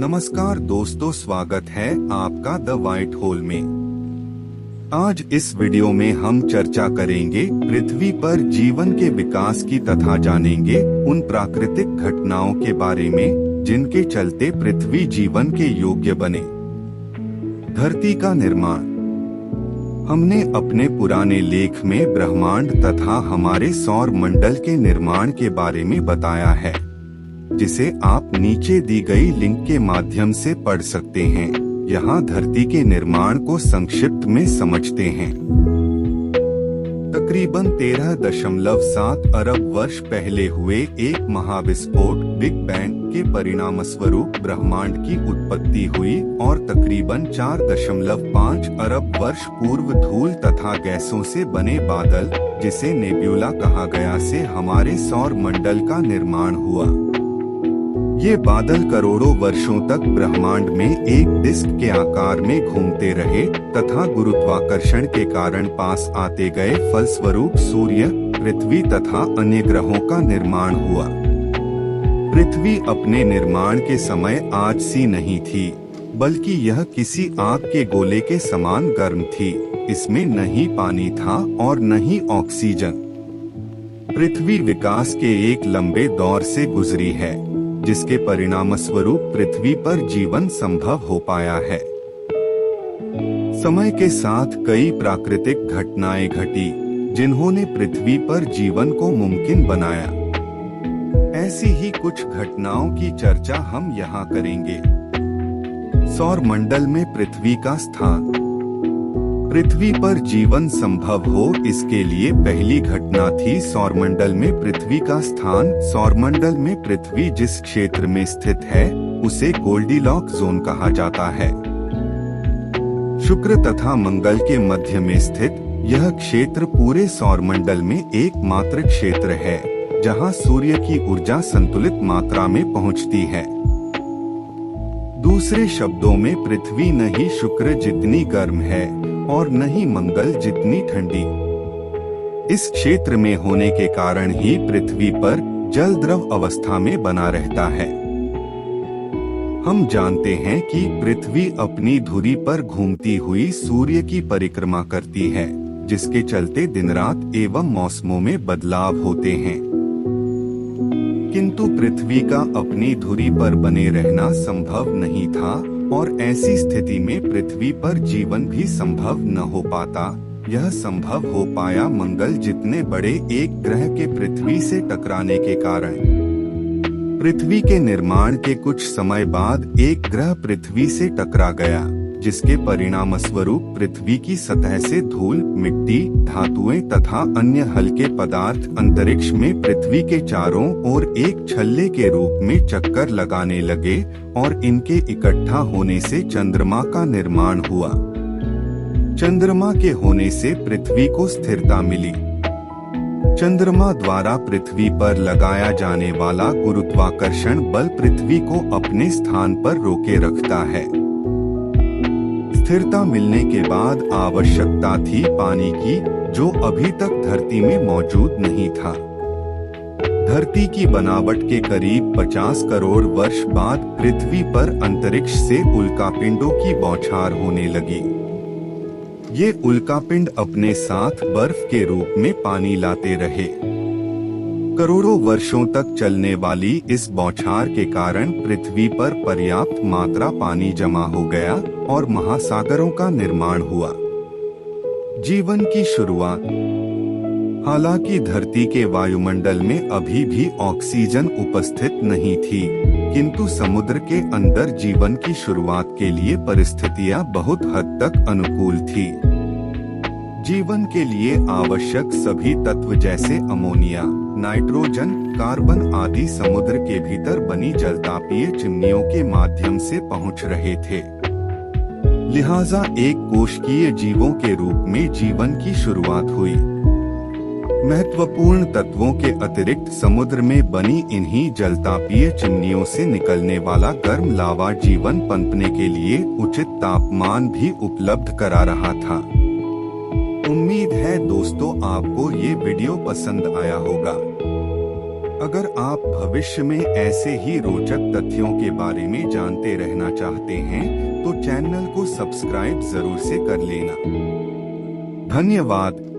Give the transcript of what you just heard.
नमस्कार दोस्तों, स्वागत है आपका द व्हाइट होल में। आज इस वीडियो में हम चर्चा करेंगे पृथ्वी पर जीवन के विकास की तथा जानेंगे उन प्राकृतिक घटनाओं के बारे में जिनके चलते पृथ्वी जीवन के योग्य बने। धरती का निर्माण। हमने अपने पुराने लेख में ब्रह्मांड तथा हमारे सौर मंडल के निर्माण के बारे में बताया है, जिसे आप नीचे दी गई लिंक के माध्यम से पढ़ सकते हैं। यहाँ धरती के निर्माण को संक्षिप्त में समझते हैं। तकरीबन 13.7 अरब वर्ष पहले हुए एक महाविस्फोट बिग बैंग के परिणामस्वरूप ब्रह्मांड की उत्पत्ति हुई और तकरीबन 4.5 अरब वर्ष पूर्व धूल तथा गैसों से बने बादल, जिसे नेब्यूला कहा गया, से हमारे सौर मंडल का निर्माण हुआ। ये बादल करोड़ों वर्षों तक ब्रह्मांड में एक डिस्क के आकार में घूमते रहे तथा गुरुत्वाकर्षण के कारण पास आते गए, फलस्वरूप सूर्य, पृथ्वी तथा अन्य ग्रहों का निर्माण हुआ। पृथ्वी अपने निर्माण के समय आज सी नहीं थी, बल्कि यह किसी आग के गोले के समान गर्म थी। इसमें न ही पानी था और न ही ऑक्सीजन। पृथ्वी विकास के एक लंबे दौर से गुजरी है, जिसके परिणामस्वरूप पृथ्वी पर जीवन संभव हो पाया है। समय के साथ कई प्राकृतिक घटनाएं घटी, जिन्होंने पृथ्वी पर जीवन को मुमकिन बनाया। ऐसी ही कुछ घटनाओं की चर्चा हम यहाँ करेंगे। सौर मंडल में पृथ्वी का स्थान। पृथ्वी पर जीवन संभव हो, इसके लिए पहली घटना थी सौरमंडल में पृथ्वी का स्थान। सौरमंडल में पृथ्वी जिस क्षेत्र में स्थित है, उसे गोल्डीलॉक जोन कहा जाता है। शुक्र तथा मंगल के मध्य में स्थित यह क्षेत्र पूरे सौरमंडल में एकमात्र क्षेत्र है जहां सूर्य की ऊर्जा संतुलित मात्रा में पहुंचती है। दूसरे शब्दों में पृथ्वी न ही शुक्र जितनी गर्म है और न ही मंगल जितनी ठंडी। इस क्षेत्र में होने के कारण ही पृथ्वी पर जल द्रव अवस्था में बना रहता है। हम जानते हैं कि पृथ्वी अपनी धुरी पर घूमती हुई सूर्य की परिक्रमा करती है, जिसके चलते दिन रात एवं मौसमों में बदलाव होते हैं। किंतु पृथ्वी का अपनी धुरी पर बने रहना संभव नहीं था और ऐसी स्थिति में पृथ्वी पर जीवन भी संभव न हो पाता। यह संभव हो पाया मंगल जितने बड़े एक ग्रह के पृथ्वी से टकराने के कारण। पृथ्वी के निर्माण के कुछ समय बाद एक ग्रह पृथ्वी से टकरा गया, जिसके परिणामस्वरूप पृथ्वी की सतह से धूल, मिट्टी, धातुएं तथा अन्य हल्के पदार्थ अंतरिक्ष में पृथ्वी के चारों ओर एक छल्ले के रूप में चक्कर लगाने लगे और इनके इकट्ठा होने से चंद्रमा का निर्माण हुआ। चंद्रमा के होने से पृथ्वी को स्थिरता मिली। चंद्रमा द्वारा पृथ्वी पर लगाया जाने वाला गुरुत्वाकर्षण बल पृथ्वी को अपने स्थान पर रोके रखता है। स्थिरता मिलने के बाद आवश्यकता थी पानी की, जो अभी तक धरती में मौजूद नहीं था। धरती की बनावट के करीब 50 करोड़ वर्ष बाद पृथ्वी पर अंतरिक्ष से उल्कापिंडों की बौछार होने लगी। ये उल्कापिंड अपने साथ बर्फ के रूप में पानी लाते रहे। करोड़ों वर्षों तक चलने वाली इस बौछार के कारण पृथ्वी पर पर्याप्त मात्रा पानी जमा हो गया और महासागरों का निर्माण हुआ। जीवन की शुरुआत। हालांकि धरती के वायुमंडल में अभी भी ऑक्सीजन उपस्थित नहीं थी, किंतु समुद्र के अंदर जीवन की शुरुआत के लिए परिस्थितियां बहुत हद तक अनुकूल थी। जीवन के लिए आवश्यक सभी तत्व जैसे अमोनिया, नाइट्रोजन, कार्बन आदि समुद्र के भीतर बनी जलतापीय चिमनियों के माध्यम से पहुंच रहे थे। लिहाजा एक कोशिकीय जीवों के रूप में जीवन की शुरुआत हुई। महत्वपूर्ण तत्वों के अतिरिक्त समुद्र में बनी इन्हीं जलतापीय चिमनियों से निकलने वाला गर्म लावा जीवन पनपने के लिए उचित तापमान भी उपलब्ध करा रहा था। उम्मीद है दोस्तों आपको ये वीडियो पसंद आया होगा। अगर आप भविष्य में ऐसे ही रोचक तथ्यों के बारे में जानते रहना चाहते हैं तो चैनल को सब्सक्राइब जरूर से कर लेना। धन्यवाद।